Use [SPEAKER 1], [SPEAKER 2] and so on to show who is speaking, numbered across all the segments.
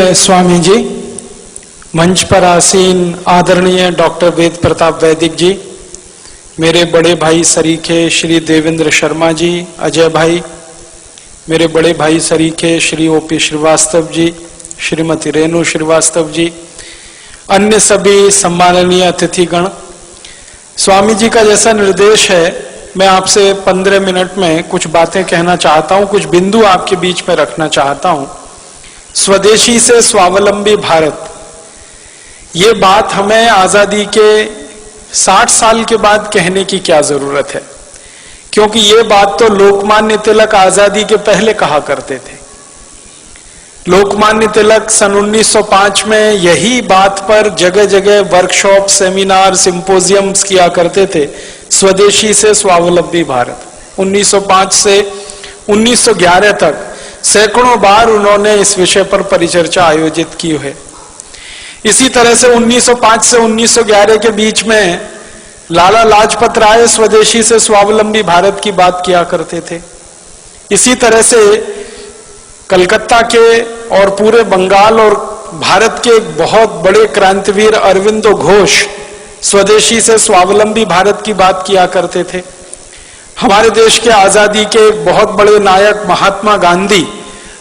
[SPEAKER 1] पूज्य स्वामी जी, मंच पर आसीन आदरणीय डॉक्टर वेद प्रताप वैदिक जी, मेरे बड़े भाई सरीखे श्री देवेंद्र शर्मा जी, अजय भाई, मेरे बड़े भाई सरीखे श्री ओपी श्रीवास्तव जी, श्रीमती रेणु श्रीवास्तव जी, अन्य सभी सम्माननीय अतिथिगण, स्वामी जी का जैसा निर्देश है, मैं आपसे 15 मिनट में कुछ बातें कहना चाहता हूं, कुछ बिंदु आपके बीच में रखना चाहता हूं। स्वदेशी से स्वावलंबी भारत, ये बात हमें आजादी के 60 साल के बाद कहने की क्या जरूरत है, क्योंकि ये बात तो लोकमान्य तिलक आजादी के पहले कहा करते थे। लोकमान्य तिलक सन 1905 में यही बात पर जगह जगह वर्कशॉप, सेमिनार, सिंपोजियम्स किया करते थे, स्वदेशी से स्वावलंबी भारत। 1905 से 1911 तक सैकड़ों बार उन्होंने इस विषय पर परिचर्चा आयोजित की है। इसी तरह से 1905 से 1911 के बीच में लाला लाजपत राय स्वदेशी से स्वावलंबी भारत की बात किया करते थे। इसी तरह से कलकत्ता के और पूरे बंगाल और भारत के एक बहुत बड़े क्रांतिवीर अरविंदो घोष स्वदेशी से स्वावलंबी भारत की बात किया करते थे। हमारे देश के आजादी के एक बहुत बड़े नायक महात्मा गांधी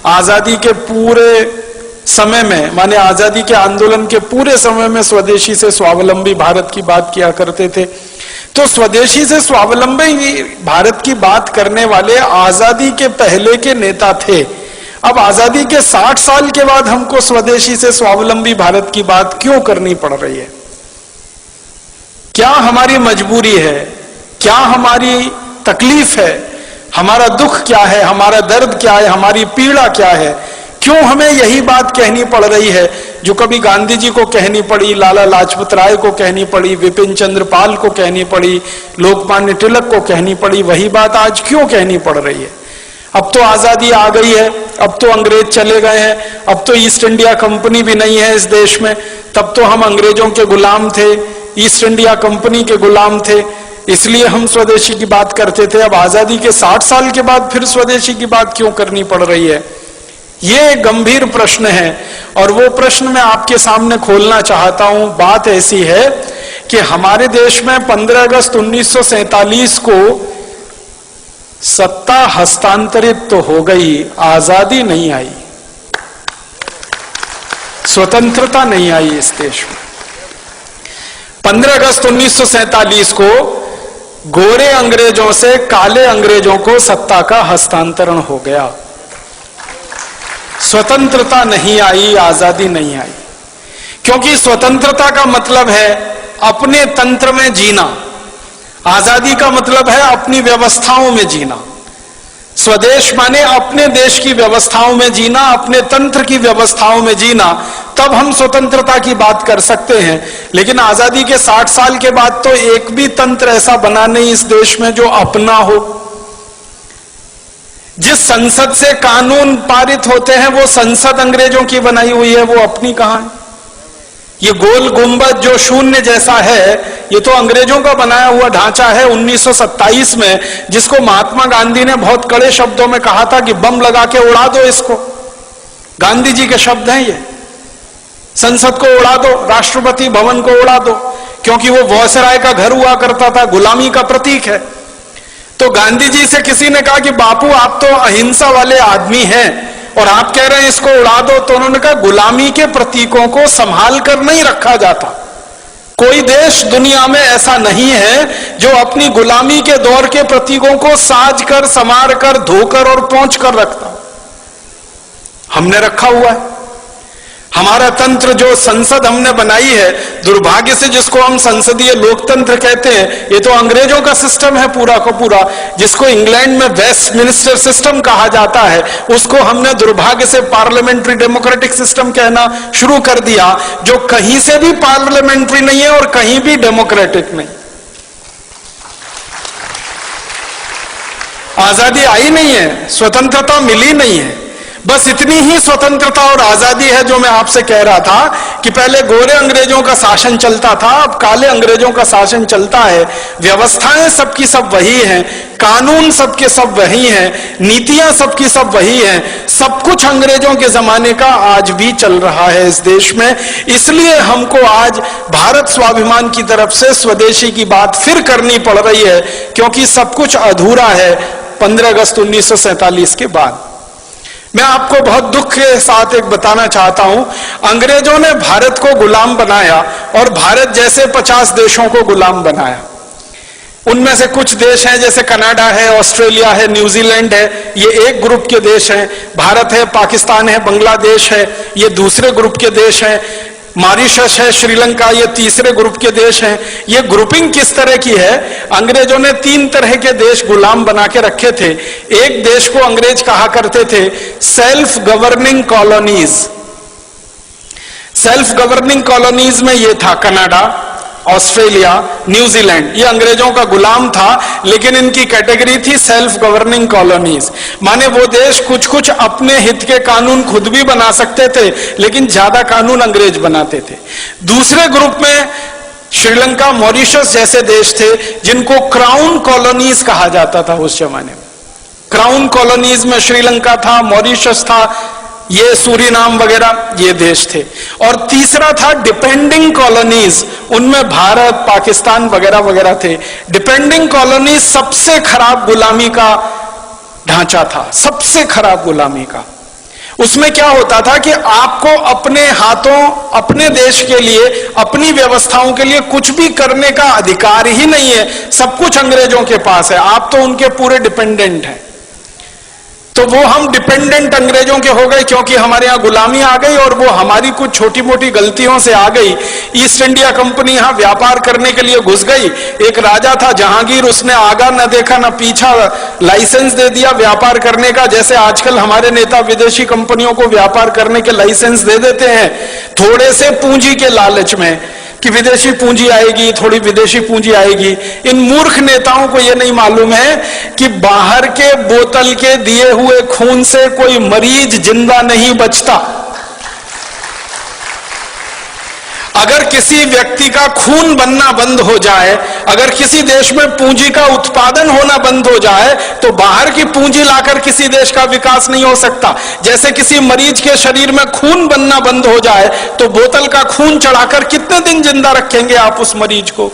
[SPEAKER 1] आजादी के पूरे समय में, माने आजादी के आंदोलन के पूरे समय में स्वदेशी से स्वावलंबी भारत की बात किया करते थे। तो स्वदेशी से स्वावलंबी भारत की बात करने वाले आजादी के पहले के नेता थे। अब आजादी के 60 साल के बाद हमको स्वदेशी से स्वावलंबी भारत की बात क्यों करनी पड़ रही है? क्या हमारी मजबूरी है? क्या हमारी तकलीफ है? हमारा दुख क्या है? हमारा दर्द क्या है? हमारी पीड़ा क्या है? क्यों हमें यही बात कहनी पड़ रही है जो कभी गांधी जी को कहनी पड़ी, लाला लाजपत राय को कहनी पड़ी, विपिन चंद्र पाल को कहनी पड़ी, लोकमान्य तिलक को कहनी पड़ी, वही बात आज क्यों कहनी पड़ रही है? अब तो आजादी आ गई है, अब तो अंग्रेज चले गए हैं, अब तो ईस्ट इंडिया कंपनी भी नहीं है इस देश में, तब तो हम अंग्रेजों के गुलाम थे, ईस्ट इंडिया कंपनी के गुलाम थे, इसलिए हम स्वदेशी की बात करते थे। अब आजादी के 60 साल के बाद फिर स्वदेशी की बात क्यों करनी पड़ रही है? ये गंभीर प्रश्न है और वो प्रश्न मैं आपके सामने खोलना चाहता हूं। बात ऐसी है कि हमारे देश में 15 अगस्त 1947 को सत्ता हस्तांतरित तो हो गई, आजादी नहीं आई, स्वतंत्रता नहीं आई इस देश में। 15 अगस्त 1947 को गोरे अंग्रेजों से काले अंग्रेजों को सत्ता का हस्तांतरण हो गया। स्वतंत्रता नहीं आई, आजादी नहीं आई, क्योंकि स्वतंत्रता का मतलब है अपने तंत्र में जीना, आजादी का मतलब है अपनी व्यवस्थाओं में जीना। स्वदेश माने अपने देश की व्यवस्थाओं में जीना, अपने तंत्र की व्यवस्थाओं में जीना, तब हम स्वतंत्रता की बात कर सकते हैं। लेकिन आजादी के 60 साल के बाद तो एक भी तंत्र ऐसा बना नहीं इस देश में जो अपना हो। जिस संसद से कानून पारित होते हैं वो संसद अंग्रेजों की बनाई हुई है, वो अपनी कहां है? ये गोल गुंबद जो शून्य जैसा है, ये तो अंग्रेजों का बनाया हुआ ढांचा है 1927 में, जिसको महात्मा गांधी ने बहुत कड़े शब्दों में कहा था कि बम लगा के उड़ा दो इसको। गांधी जी के शब्द हैं ये। संसद को उड़ा दो, राष्ट्रपति भवन को उड़ा दो, क्योंकि वो वायसराय का घर हुआ करता था, गुलामी का प्रतीक है। तो गांधी जी से किसी ने कहा कि बापू आप तो अहिंसा वाले आदमी हैं और आप कह रहे हैं इसको उड़ा दो, तो उन्होंने कहा गुलामी के प्रतीकों को संभाल कर नहीं रखा जाता। कोई देश दुनिया में ऐसा नहीं है जो अपनी गुलामी के दौर के प्रतीकों को साज कर, संवार कर, धोकर और पोंछ कर रखता। हमने रखा हुआ है। हमारा तंत्र जो संसद हमने बनाई है, दुर्भाग्य से जिसको हम संसदीय लोकतंत्र कहते हैं, ये तो अंग्रेजों का सिस्टम है पूरा का पूरा, जिसको इंग्लैंड में वेस्टमिनिस्टर सिस्टम कहा जाता है, उसको हमने दुर्भाग्य से पार्लियामेंट्री डेमोक्रेटिक सिस्टम कहना शुरू कर दिया, जो कहीं से भी पार्लियामेंट्री नहीं है और कहीं भी डेमोक्रेटिक नहीं। आजादी आई नहीं है, स्वतंत्रता मिली नहीं है, बस इतनी ही स्वतंत्रता और आजादी है जो मैं आपसे कह रहा था कि पहले गोरे अंग्रेजों का शासन चलता था, अब काले अंग्रेजों का शासन चलता है। व्यवस्थाएं सबकी सब वही हैं, कानून सबके सब वही हैं, नीतियां सबकी सब वही हैं, सब कुछ अंग्रेजों के जमाने का आज भी चल रहा है इस देश में। इसलिए हमको आज भारत स्वाभिमान की तरफ से स्वदेशी की बात फिर करनी पड़ रही है, क्योंकि सब कुछ अधूरा है 15 अगस्त 1947 के बाद। मैं आपको बहुत दुख के साथ एक बताना चाहता हूं, अंग्रेजों ने भारत को गुलाम बनाया और भारत जैसे 50 देशों को गुलाम बनाया। उनमें से कुछ देश हैं जैसे कनाडा है, ऑस्ट्रेलिया है, न्यूजीलैंड है, ये एक ग्रुप के देश हैं। भारत है, पाकिस्तान है, बांग्लादेश है, ये दूसरे ग्रुप के देश हैं। मॉरिशस है, श्रीलंका, ये तीसरे ग्रुप के देश हैं। ये ग्रुपिंग किस तरह की है? अंग्रेजों ने 3 तरह के देश गुलाम बना के रखे थे। एक देश को अंग्रेज कहा करते थे self governing colonies. Self governing colonies में ये था कनाडा, ऑस्ट्रेलिया, न्यूजीलैंड, ये अंग्रेजों का गुलाम था, लेकिन इनकी कैटेगरी थी सेल्फ गवर्निंग कॉलोनीज। माने वो देश कुछ कुछ अपने हित के कानून खुद भी बना सकते थे, लेकिन ज्यादा कानून अंग्रेज बनाते थे। दूसरे ग्रुप में श्रीलंका, मॉरिशस जैसे देश थे जिनको क्राउन कॉलोनीज कहा जाता था उस जमाने में। क्राउन कॉलोनीज में श्रीलंका था, मॉरिशस था, ये सूरीनाम वगैरह ये देश थे। और तीसरा था डिपेंडिंग कॉलोनीज, उनमें भारत, पाकिस्तान वगैरह वगैरह थे। डिपेंडिंग कॉलोनीज सबसे खराब गुलामी का ढांचा था, सबसे खराब गुलामी का। उसमें क्या होता था कि आपको अपने हाथों, अपने देश के लिए, अपनी व्यवस्थाओं के लिए कुछ भी करने का अधिकार ही नहीं है, सब कुछ अंग्रेजों के पास है, आप तो उनके पूरे डिपेंडेंट हैं। तो वो हम डिपेंडेंट अंग्रेजों के हो गए क्योंकि हमारे यहां गुलामी आ गई और वो हमारी कुछ छोटी मोटी गलतियों से आ गई। ईस्ट इंडिया कंपनी यहां व्यापार करने के लिए घुस गई। एक राजा था जहांगीर, उसने आगा न देखा न पीछा, लाइसेंस दे दिया व्यापार करने का। जैसे आजकल हमारे नेता विदेशी कंपनियों को व्यापार करने के लाइसेंस दे देते हैं थोड़े से पूंजी के लालच में कि विदेशी पूंजी आएगी, थोड़ी विदेशी पूंजी आएगी। इन मूर्ख नेताओं को यह नहीं मालूम है कि बाहर के बोतल के दिए हुए खून से कोई मरीज जिंदा नहीं बचता। अगर किसी व्यक्ति का खून बनना बंद हो जाए, अगर किसी देश में पूंजी का उत्पादन होना बंद हो जाए, तो बाहर की पूंजी लाकर किसी देश का विकास नहीं हो सकता। जैसे किसी मरीज के शरीर में खून बनना बंद हो जाए, तो बोतल का खून चढ़ाकर कितने दिन जिंदा रखेंगे आप उस मरीज को?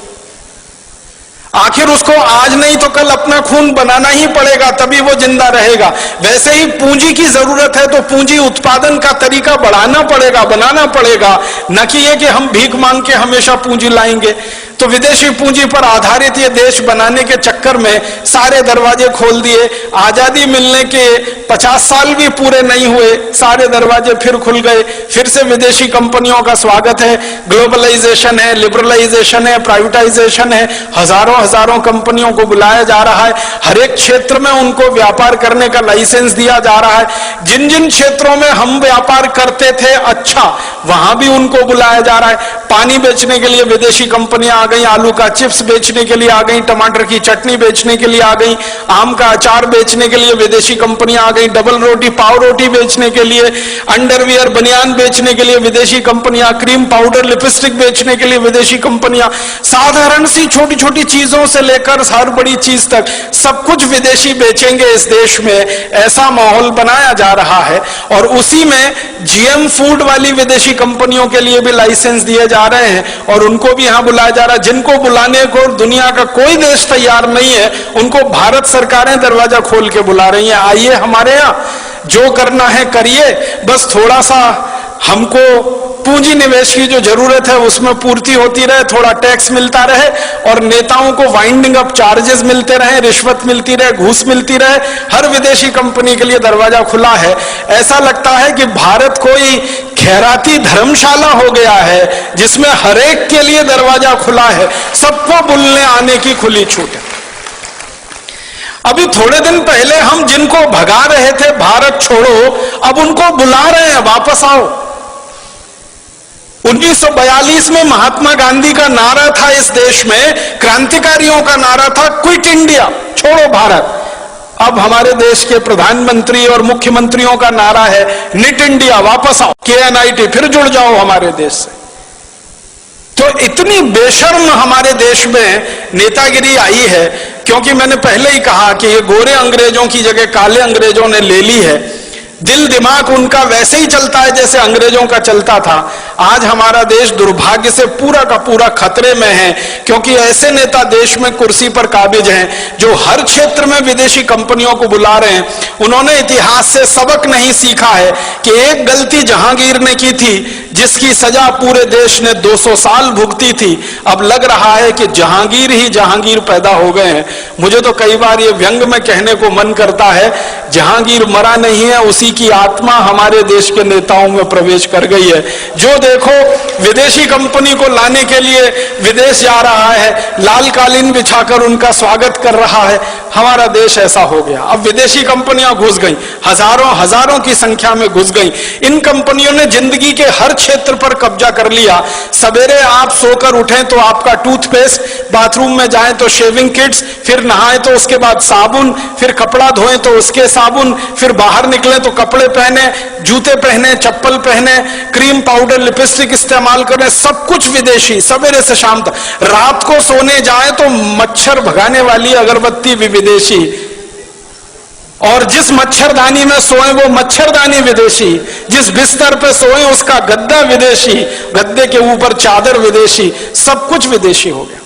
[SPEAKER 1] आखिर उसको आज नहीं तो कल अपना खून बनाना ही पड़ेगा, तभी वो जिंदा रहेगा। वैसे ही पूंजी की जरूरत है तो पूंजी उत्पादन का तरीका बढ़ाना पड़ेगा, बनाना पड़ेगा, न कि ये कि हम भीख मांग के हमेशा पूंजी लाएंगे। तो विदेशी पूंजी पर आधारित ये देश बनाने के चक्कर में सारे दरवाजे खोल दिए। आजादी मिलने के 50 साल भी पूरे नहीं हुए, सारे दरवाजे फिर खुल गए। फिर से विदेशी कंपनियों का स्वागत है, ग्लोबलाइजेशन है, लिबरलाइजेशन है, प्राइवेटाइजेशन है, हजारों कंपनियों को बुलाया जा रहा है। हर एक क्षेत्र में उनको व्यापार करने का लाइसेंस दिया जा रहा है। जिन जिन क्षेत्रों में हम व्यापार करते थे अच्छा, वहां भी उनको बुलाया जा रहा है। पानी बेचने के लिए विदेशी कंपनियां आ गई, आलू का चिप्स बेचने के लिए आ गई, टमाटर की चटनी बेचने के लिए आ गई, आम का अचार बेचने के लिए विदेशी कंपनियां आ गई, डबल रोटी, पाव रोटी बेचने के लिए, अंडरवियर, बनियान बेचने के लिए विदेशी कंपनियां, क्रीम पाउडर, लिपस्टिक बेचने के लिए विदेशी कंपनियां। साधारण सी छोटी छोटी चीजों से लेकर हर बड़ी चीज तक सब कुछ विदेशी बेचेंगे इस देश में, ऐसा माहौल बनाया जा रहा है। और उसी में जीएम फूड वाली विदेशी कंपनियों के लिए भी लाइसेंस दिए जा रहे हैं और उनको भी यहां बुलाया जा रहा है। जिनको बुलाने को दुनिया का कोई देश तैयार नहीं है, उनको भारत सरकारें दरवाजा खोल के बुला रही हैं, आइए हमारे यहां, जो करना है करिए, बस थोड़ा सा हमको पूंजी निवेश की जो जरूरत है उसमें पूर्ति होती रहे, थोड़ा टैक्स मिलता रहे और नेताओं को वाइंडिंग अप चार्जेस मिलते रहे, रिश्वत मिलती रहे, घूस मिलती रहे। हर विदेशी कंपनी के लिए दरवाजा खुला है। ऐसा लगता है कि भारत कोई खैराती धर्मशाला हो गया है जिसमें हर एक के लिए दरवाजा खुला है, सबको बुलने आने की खुली छूट है। अभी थोड़े दिन पहले हम जिनको भगा रहे थे भारत छोड़ो, अब उनको बुला रहे हैं वापस आओ। 1942 में महात्मा गांधी का नारा था इस देश में, क्रांतिकारियों का नारा था क्विट इंडिया, छोड़ो भारत। अब हमारे देश के प्रधानमंत्री और मुख्यमंत्रियों का नारा है निट इंडिया, वापस आओ, KNIT, फिर जुड़ जाओ हमारे देश से। तो इतनी बेशर्म हमारे देश में नेतागिरी आई है, क्योंकि मैंने पहले ही कहा कि ये गोरे अंग्रेजों की जगह काले अंग्रेजों ने ले ली है। दिल दिमाग उनका वैसे ही चलता है जैसे अंग्रेजों का चलता था। आज हमारा देश दुर्भाग्य से पूरा का पूरा खतरे में है, क्योंकि ऐसे नेता देश में कुर्सी पर काबिज हैं जो हर क्षेत्र में विदेशी कंपनियों को बुला रहे हैं। उन्होंने इतिहास से सबक नहीं सीखा है कि एक गलती जहांगीर ने की थी जिसकी सजा पूरे देश ने 200 साल भुगती थी। अब लग रहा है कि जहांगीर ही जहांगीर पैदा हो गए हैं। मुझे तो कई बार ये व्यंग में कहने को मन करता है, जहांगीर मरा नहीं है, उसी की आत्मा हमारे देश के नेताओं में प्रवेश कर गई है। जो देखो विदेशी कंपनी को लाने के लिए विदेश जा रहा है, लाल कालीन बिछाकर उनका स्वागत कर रहा है। हमारा देश ऐसा हो गया। अब विदेशी कंपनियां घुस गई, हजारों की संख्या में घुस गई। इन कंपनियों ने जिंदगी के हर क्षेत्र पर कब्जा कर लिया। सवेरे आप सोकर उठें तो आपका टूथपेस्ट, बाथरूम में जाएं तो शेविंग किट्स, फिर नहाएं तो उसके बाद साबुन, फिर कपड़ा धोएं तो उसके साबुन, फिर बाहर निकलें तो कपड़े पहने, जूते पहने, चप्पल पहने, क्रीम पाउडर लिपस्टिक इस्तेमाल करें, सब कुछ विदेशी। सवेरे से शाम तक, रात को सोने जाए तो मच्छर भगाने वाली अगरबत्ती भी विदेशी, और जिस मच्छरदानी में सोए वो मच्छरदानी विदेशी, जिस बिस्तर पे सोए उसका गद्दा विदेशी, गद्दे के ऊपर चादर विदेशी, सब कुछ विदेशी हो गया।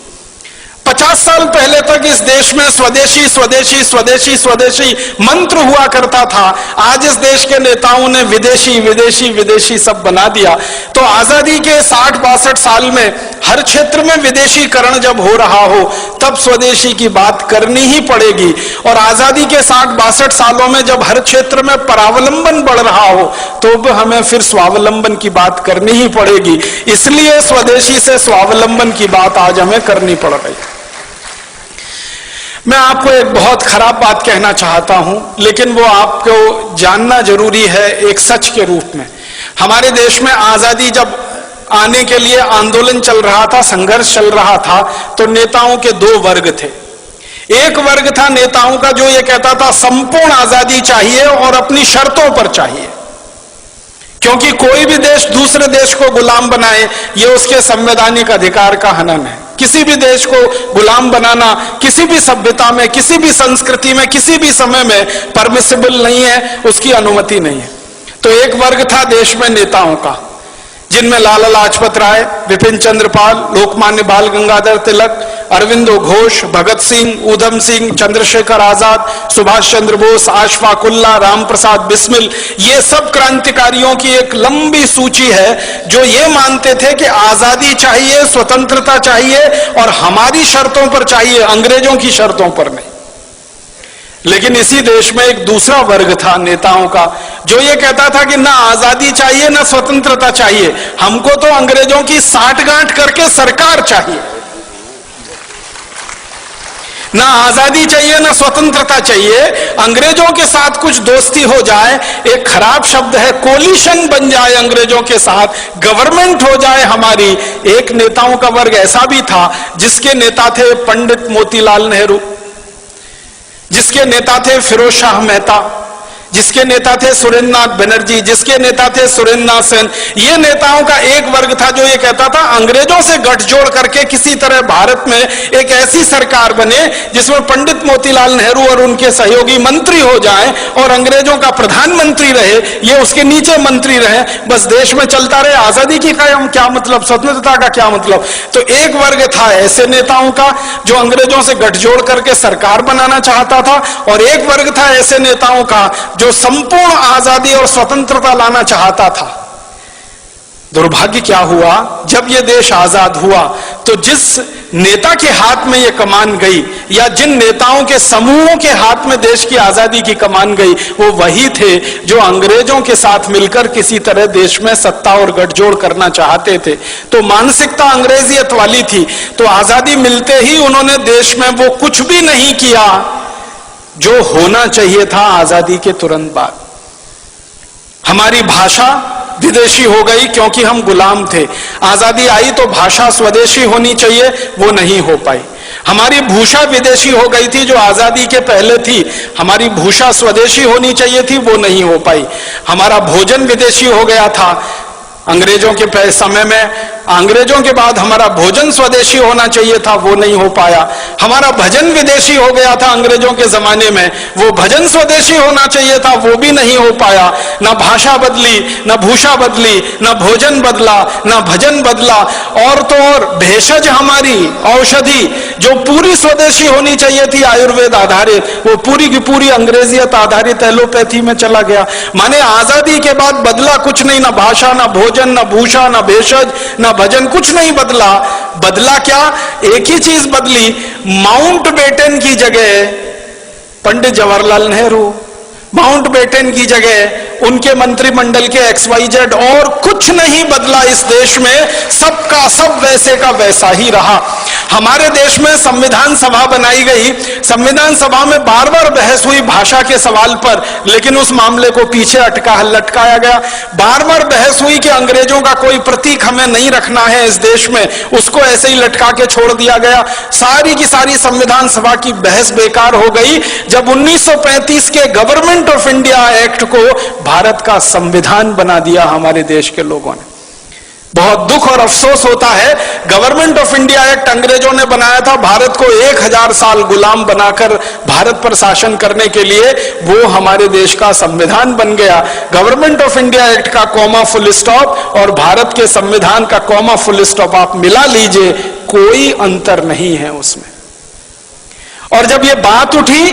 [SPEAKER 1] 50 साल पहले तक इस देश में स्वदेशी स्वदेशी स्वदेशी स्वदेशी मंत्र हुआ करता था। आज इस देश के नेताओं ने विदेशी विदेशी विदेशी सब बना दिया। तो आजादी के 60-62 साल में हर क्षेत्र में विदेशीकरण जब हो रहा हो तब स्वदेशी की बात करनी ही पड़ेगी। और आजादी के 60-62 सालों में जब हर क्षेत्र में परावलंबन बढ़ रहा हो तो हमें फिर स्वावलंबन की बात करनी ही पड़ेगी। इसलिए स्वदेशी से स्वावलंबन की बात आज हमें करनी पड़ रही है। मैं आपको एक बहुत खराब बात कहना चाहता हूं, लेकिन वो आपको जानना जरूरी है एक सच के रूप में। हमारे देश में आजादी जब आने के लिए आंदोलन चल रहा था, संघर्ष चल रहा था, तो नेताओं के 2 वर्ग थे। एक वर्ग था नेताओं का जो ये कहता था संपूर्ण आजादी चाहिए और अपनी शर्तों पर चाहिए, क्योंकि कोई भी देश दूसरे देश को गुलाम बनाए ये उसके संवैधानिक अधिकार का हनन है। किसी भी देश को गुलाम बनाना किसी भी सभ्यता में, किसी भी संस्कृति में, किसी भी समय में परमिसिबल नहीं है, उसकी अनुमति नहीं है। तो एक वर्ग था देश में नेताओं का, जिनमें लाला लाजपत राय, विपिन चंद्र पाल, लोकमान्य बाल गंगाधर तिलक, अरविंदो घोष, भगत सिंह, ऊधम सिंह, चंद्रशेखर आजाद, सुभाष चंद्र बोस, अशफाक उल्लाह, राम प्रसाद बिस्मिल, ये सब क्रांतिकारियों की एक लंबी सूची है जो ये मानते थे कि आजादी चाहिए, स्वतंत्रता चाहिए और हमारी शर्तों पर चाहिए, अंग्रेजों की शर्तों पर नहीं। लेकिन इसी देश में एक दूसरा वर्ग था नेताओं का जो ये कहता था कि ना आजादी चाहिए ना स्वतंत्रता चाहिए, हमको तो अंग्रेजों की साठगांठ करके सरकार चाहिए। ना आजादी चाहिए ना स्वतंत्रता चाहिए, अंग्रेजों के साथ कुछ दोस्ती हो जाए, एक खराब शब्द है कोलिशन बन जाए अंग्रेजों के साथ, गवर्नमेंट हो जाए हमारी। एक नेताओं का वर्ग ऐसा भी था जिसके नेता थे पंडित मोतीलाल नेहरू, जिसके नेता थे फिरोज शाह मेहता, जिसके नेता थे सुरेंद्र नाथ बनर्जी, जिसके नेता थे सुरेंद्र नाथ सेन। ये नेताओं का एक वर्ग था जो ये कहता था अंग्रेजों से गठजोड़ करके किसी तरह भारत में एक ऐसी सरकार बने जिसमें पंडित मोतीलाल नेहरू और उनके सहयोगी मंत्री हो जाएं और अंग्रेजों का प्रधानमंत्री रहे, ये उसके नीचे मंत्री रहे, बस देश में चलता रहे। आजादी की क्या मतलब, स्वतंत्रता का क्या मतलब। तो एक वर्ग था ऐसे नेताओं का जो अंग्रेजों से गठजोड़ करके सरकार बनाना चाहता था, और एक वर्ग था ऐसे नेताओं का जो संपूर्ण आजादी और स्वतंत्रता लाना चाहता था। दुर्भाग्य क्या हुआ, जब यह देश आजाद हुआ तो जिस नेता के हाथ में यह कमान गई या जिन नेताओं के समूहों के हाथ में देश की आजादी की कमान गई, वो वही थे जो अंग्रेजों के साथ मिलकर किसी तरह देश में सत्ता और गठजोड़ करना चाहते थे। तो मानसिकता अंग्रेजियत वाली थी। तो आजादी मिलते ही उन्होंने देश में वो कुछ भी नहीं किया जो होना चाहिए था आजादी के तुरंत बाद। हमारी भाषा विदेशी हो गई क्योंकि हम गुलाम थे। आजादी आई तो भाषा स्वदेशी होनी चाहिए, वो नहीं हो पाई। हमारी भूषा विदेशी हो गई थी जो आजादी के पहले थी, हमारी भूषा स्वदेशी होनी चाहिए थी, वो नहीं हो पाई। हमारा भोजन विदेशी हो गया था अंग्रेजों के समय में, अंग्रेजों के बाद हमारा भोजन स्वदेशी होना चाहिए था, वो नहीं हो पाया। हमारा भजन विदेशी हो गया था अंग्रेजों के जमाने में, वो भजन स्वदेशी होना चाहिए था, वो भी नहीं हो पाया। ना भाषा बदली, ना भूषा बदली, ना भोजन बदला, ना भजन बदला। और तो और भेषज हमारी औषधि जो पूरी स्वदेशी होनी चाहिए थी आयुर्वेद आधारित, वो पूरी की पूरी अंग्रेजियत आधारित एलोपैथी में चला गया। माने आजादी के बाद बदला कुछ नहीं, ना भाषा, ना भोजन, ना भूषा, ना भेषज, ना भजन, कुछ नहीं बदला। बदला क्या? एक ही चीज बदली, माउंटबेटन की जगह पंडित जवाहरलाल नेहरू, माउंटबेटन की जगह उनके मंत्रिमंडल के XYZ, और कुछ नहीं बदला इस देश में, सबका सब वैसे का वैसा ही रहा। हमारे देश में संविधान सभा बनाई गई, संविधान सभा में बार बार बहस हुई भाषा के सवाल पर, लेकिन उस मामले को पीछे लटकाया गया। बार बार बहस हुई कि अंग्रेजों का कोई प्रतीक हमें नहीं रखना है इस देश में, उसको ऐसे ही लटका के छोड़ दिया गया। सारी की सारी संविधान सभा की बहस बेकार हो गई जब 1935 के गवर्नमेंट ऑफ इंडिया एक्ट को भारत का संविधान बना दिया हमारे देश के लोगों ने। बहुत दुख और अफसोस होता है, गवर्नमेंट ऑफ इंडिया एक्ट अंग्रेजों ने बनाया था भारत को 1000 साल गुलाम बनाकर भारत पर शासन करने के लिए, वो हमारे देश का संविधान बन गया। गवर्नमेंट ऑफ इंडिया एक्ट का कॉमा फुल स्टॉप और भारत के संविधान का कॉमा फुल स्टॉप आप मिला लीजिए, कोई अंतर नहीं है उसमें। और जब ये बात उठी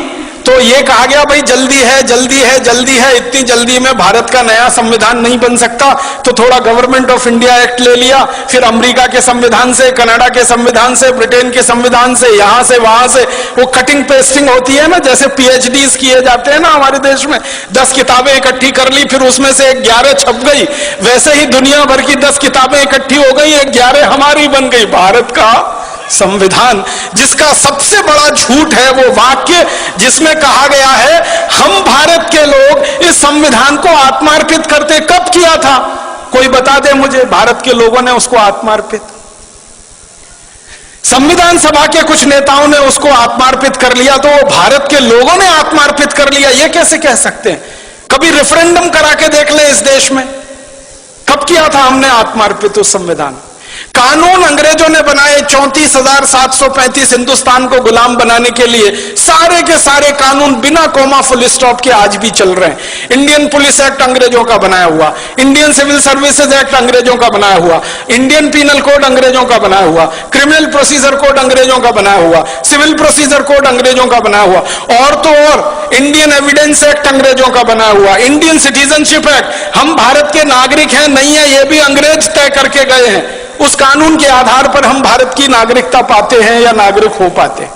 [SPEAKER 1] तो ये कहा गया भाई जल्दी है, जल्दी है, जल्दी है, इतनी जल्दी में भारत का नया संविधान नहीं बन सकता, तो थोड़ा गवर्नमेंट ऑफ इंडिया एक्ट ले लिया, फिर अमेरिका के संविधान से, कनाडा के संविधान से, ब्रिटेन के संविधान से, यहां से वहां से, वो कटिंग पेस्टिंग होती है ना, जैसे PhDs किए जाते हैं ना हमारे देश में। 10 किताबें इकट्ठी कर ली, फिर उसमें से 11 छप गई, वैसे ही दुनिया भर की 10 किताबें इकट्ठी हो गई, 11 हमारी बन गई। भारत का संविधान, जिसका सबसे बड़ा झूठ है वो वाक्य जिसमें कहा गया है हम भारत के लोग इस संविधान को आत्मार्पित करते। कब किया था? कोई बता दे मुझे, भारत के लोगों ने उसको आत्मार्पित? संविधान सभा के कुछ नेताओं ने उसको आत्मार्पित कर लिया, तो वो भारत के लोगों ने आत्मार्पित कर लिया, ये कैसे कह सकते हैं? कभी रेफरेंडम करा के देख ले इस देश में, कब किया था हमने आत्मार्पित उस संविधान? कानून अंग्रेजों ने बनाए 34,735 हिंदुस्तान को गुलाम बनाने के लिए, सारे के सारे कानून बिना कॉमा फुल स्टॉप के आज भी चल रहे हैं। इंडियन पुलिस एक्ट अंग्रेजों का बनाया हुआ, इंडियन सिविल सर्विसेज एक्ट अंग्रेजों का बनाया हुआ, इंडियन पीनल कोड अंग्रेजों का बनाया हुआ, क्रिमिनल प्रोसीजर कोड अंग्रेजों का बनाया हुआ, सिविल प्रोसीजर कोड अंग्रेजों का बनाया हुआ, और तो और इंडियन एविडेंस एक्ट अंग्रेजों का बनाया हुआ, इंडियन सिटीजनशिप एक्ट। हम भारत के नागरिक हैं नहीं है, ये भी अंग्रेज तय करके गए हैं। उस कानून के आधार पर हम भारत की नागरिकता पाते हैं या नागरिक हो पाते हैं।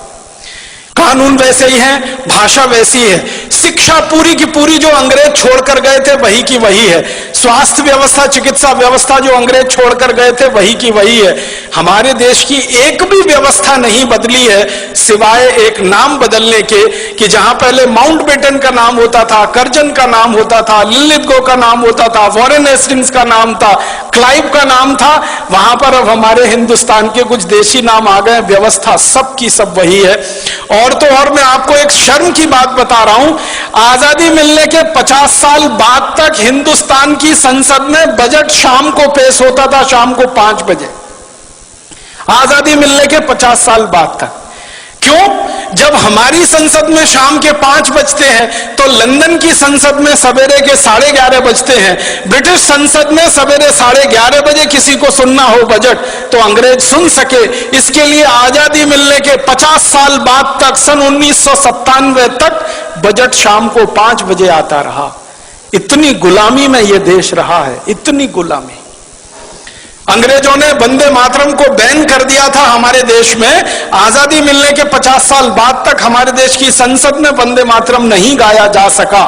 [SPEAKER 1] कानून वैसे ही है, भाषा वैसी है, शिक्षा पूरी की पूरी जो अंग्रेज छोड़कर गए थे वही की वही है, स्वास्थ्य व्यवस्था, चिकित्सा व्यवस्था जो अंग्रेज छोड़कर गए थे वही की वही है। हमारे देश की एक भी व्यवस्था नहीं बदली है सिवाय एक नाम बदलने के, कि जहां पहले माउंटबेटन का नाम होता था, कर्जन का नाम होता था, लिलिथगो का नाम होता था, वॉरेन हेस्टिंग्स का नाम था, क्लाइव का नाम था, वहां पर अब हमारे हिंदुस्तान के कुछ देशी नाम आ गए, व्यवस्था सब की सब वही है। और तो और मैं आपको एक शर्म की बात बता रहा हूं, आजादी मिलने के 50 साल बाद तक हिंदुस्तान की संसद में बजट शाम को पेश होता था, शाम को 5 बजे। आजादी मिलने के 50 साल बाद तक। क्यों? जब हमारी संसद में शाम के 5 बजते हैं तो लंदन की संसद में सवेरे के 11:30 बजते हैं। ब्रिटिश संसद में सवेरे 11:30 बजे किसी को सुनना हो बजट तो अंग्रेज सुन सके, इसके लिए आजादी मिलने के 50 साल बाद तक, सन 1997 तक बजट शाम को 5 बजे आता रहा। इतनी गुलामी में यह देश रहा है, इतनी गुलामी। अंग्रेजों ने वंदे मातरम को बैन कर दिया था हमारे देश में। आजादी मिलने के 50 साल बाद तक हमारे देश की संसद में वंदे मातरम नहीं गाया जा सका।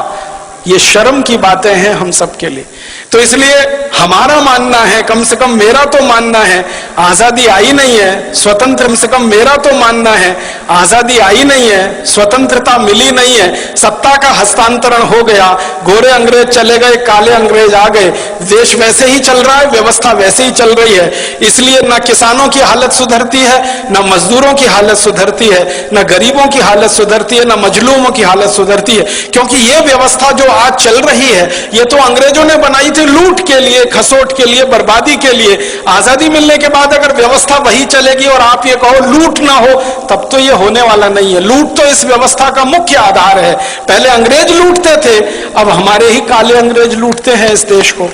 [SPEAKER 1] ये शर्म की बातें हैं हम सबके लिए। तो इसलिए हमारा मानना है, कम से कम मेरा तो मानना है, आजादी आई नहीं है, स्वतंत्र कम से कम मेरा तो मानना है, आजादी आई नहीं है, स्वतंत्रता मिली नहीं है, सत्ता का हस्तांतरण हो गया, गोरे अंग्रेज चले गए, काले अंग्रेज आ गए, देश वैसे ही चल रहा है, व्यवस्था वैसे ही चल रही है। इसलिए न किसानों की हालत सुधरती है, न मजदूरों की हालत सुधरती है, न गरीबों की हालत सुधरती है, न मजलूमों की हालत सुधरती है, क्योंकि ये व्यवस्था जो आज चल रही है ये तो अंग्रेजों ने बनाई थी लूट के लिए, खसोट के लिए, बर्बादी के लिए। आजादी मिलने के बाद अगर व्यवस्था वही चलेगी और आप ये कहो लूट ना हो, तब तो ये होने वाला नहीं है। लूट तो इस व्यवस्था का मुख्य आधार है। पहले अंग्रेज लूटते थे, अब हमारे ही काले अंग्रेज लूटते हैं इस देश को।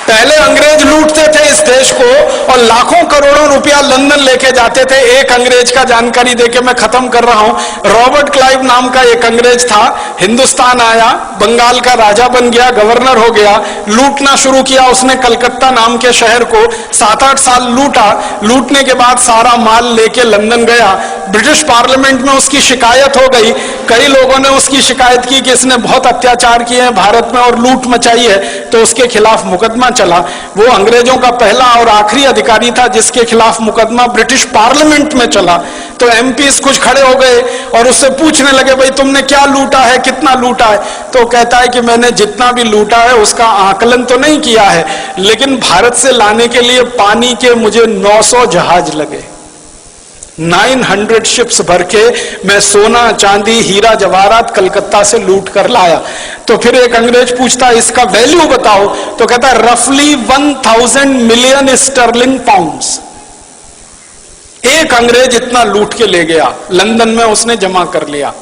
[SPEAKER 1] पहले अंग्रेज लूटते थे इस देश को और लाखों करोड़ों रुपया लंदन लेके जाते थे। एक अंग्रेज का जानकारी देके मैं खत्म कर रहा हूं। रॉबर्ट क्लाइव नाम का एक अंग्रेज था, हिंदुस्तान आया, बंगाल का राजा बन गया, गवर्नर हो गया, लूटना शुरू किया उसने। कलकत्ता नाम के शहर को 7-8 साल लूटा। लूटने के बाद सारा माल लेके लंदन गया। ब्रिटिश पार्लियामेंट में उसकी शिकायत हो गई। कई लोगों ने उसकी शिकायत की कि इसने बहुत अत्याचार किए हैं भारत में और लूट मचाई है, तो उसके खिलाफ मुकदमा चला। वो अंग्रेजों का पहला और आखिरी अधिकारी था जिसके खिलाफ मुकदमा ब्रिटिश पार्लियामेंट में चला। तो एमपीस कुछ खड़े हो गए और उससे पूछने लगे, भाई तुमने क्या लूटा है, कितना लूटा है? तो कहता है कि मैंने जितना भी लूटा है उसका आकलन तो नहीं किया है, लेकिन भारत से लाने के लिए पानी के मुझे 900 जहाज लगे, 900 शिप्स भर के मैं सोना चांदी हीरा जवाहरात कलकत्ता से लूट कर लाया। तो फिर एक अंग्रेज पूछता इसका वैल्यू बताओ, तो कहता है रफली 1000 मिलियन स्टर्लिंग पाउंड्स। एक अंग्रेज इतना लूट के ले गया, लंदन में उसने जमा कर लिया।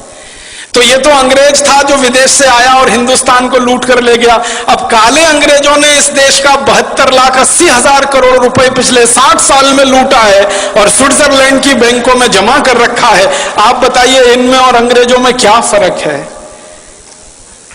[SPEAKER 1] तो ये तो अंग्रेज था जो विदेश से आया और हिंदुस्तान को लूट कर ले गया। अब काले अंग्रेजों ने इस देश का 72,80,000 करोड़ रुपए पिछले 60 साल में लूटा है और स्विट्जरलैंड की बैंकों में जमा कर रखा है। आप बताइए इनमें और अंग्रेजों में क्या फर्क है?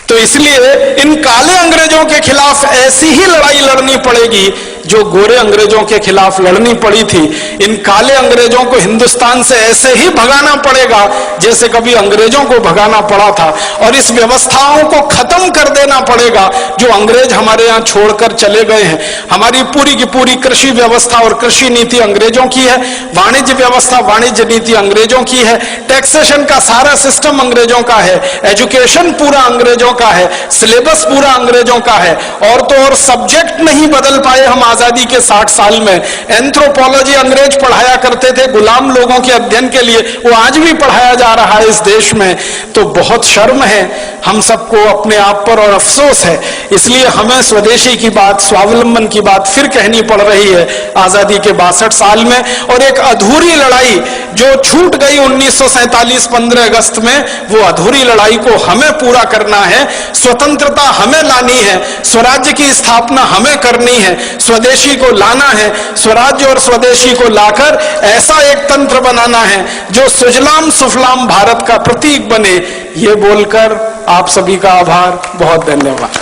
[SPEAKER 1] तो इसलिए इन काले अंग्रेजों के खिलाफ ऐसी ही लड़ाई लड़नी पड़ेगी जो गोरे अंग्रेजों के खिलाफ लड़नी पड़ी थी। इन काले अंग्रेजों को हिंदुस्तान से ऐसे ही भगाना पड़ेगा जैसे कभी अंग्रेजों को भगाना पड़ा था, और इस व्यवस्थाओं को खत्म कर देना पड़ेगा जो अंग्रेज हमारे यहां छोड़कर चले गए हैं। हमारी पूरी की पूरी कृषि व्यवस्था और कृषि नीति अंग्रेजों की है, वाणिज्य व्यवस्था वाणिज्य नीति अंग्रेजों की है, टैक्सेशन का सारा सिस्टम अंग्रेजों का है, एजुकेशन पूरा अंग्रेजों का है, सिलेबस पूरा अंग्रेजों का है। और तो और सब्जेक्ट नहीं बदल पाए हम आजादी के 60 साल में। एंथ्रोपोलॉजी अंग्रेज पढ़ाया करते थे गुलाम लोगों के अध्ययन के लिए, वो आज भी पढ़ाया जा रहा है इस देश में। तो बहुत शर्म है हम सबको अपने आप पर और अफसोस है। इसलिए हमें स्वदेशी की बात, स्वावलंबन की बात फिर कहनी पड़ रही है आजादी के 62 साल में। और एक अधूरी लड़ाई जो छूट गई 1947 15 अगस्त में, वो अधूरी लड़ाई को हमें पूरा करना है। स्वतंत्रता हमें लानी है, स्वराज्य की स्थापना हमें करनी है, स्वदेशी को लाना है, स्वराज्य और स्वदेशी को लाकर ऐसा एक तंत्र बनाना है जो सुजलाम सुफलाम भारत का प्रतीक बने। ये बोलकर आप सभी का आभार, बहुत धन्यवाद।